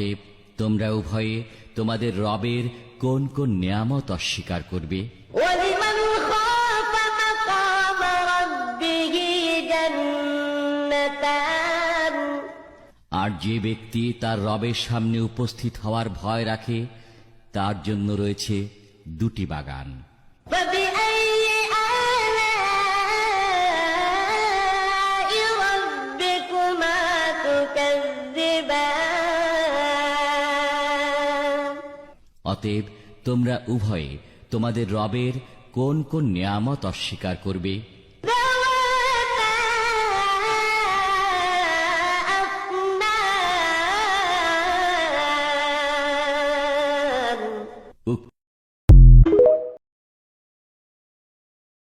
অতএব তোমরা উভয়ে তোমাদের রবের কোন কোন নিয়ামত অস্বীকার করবে? وَلِمَنْ خَافَ مَقَامَ رَبِّهِ جَنَّتَانِ আর যে ব্যক্তি তার রবের সামনে উপস্থিত হওয়ার ভয় রাখে তার জন্য রয়েছে দুটি বাগান। فَبِأَيِّ آلَاءِ رَبِّكُمَا تُكَذِّبَانِ অতএব তোমরা উভয়ে তোমাদের রবের কোন কোন নিয়ামত অস্বীকার করবে?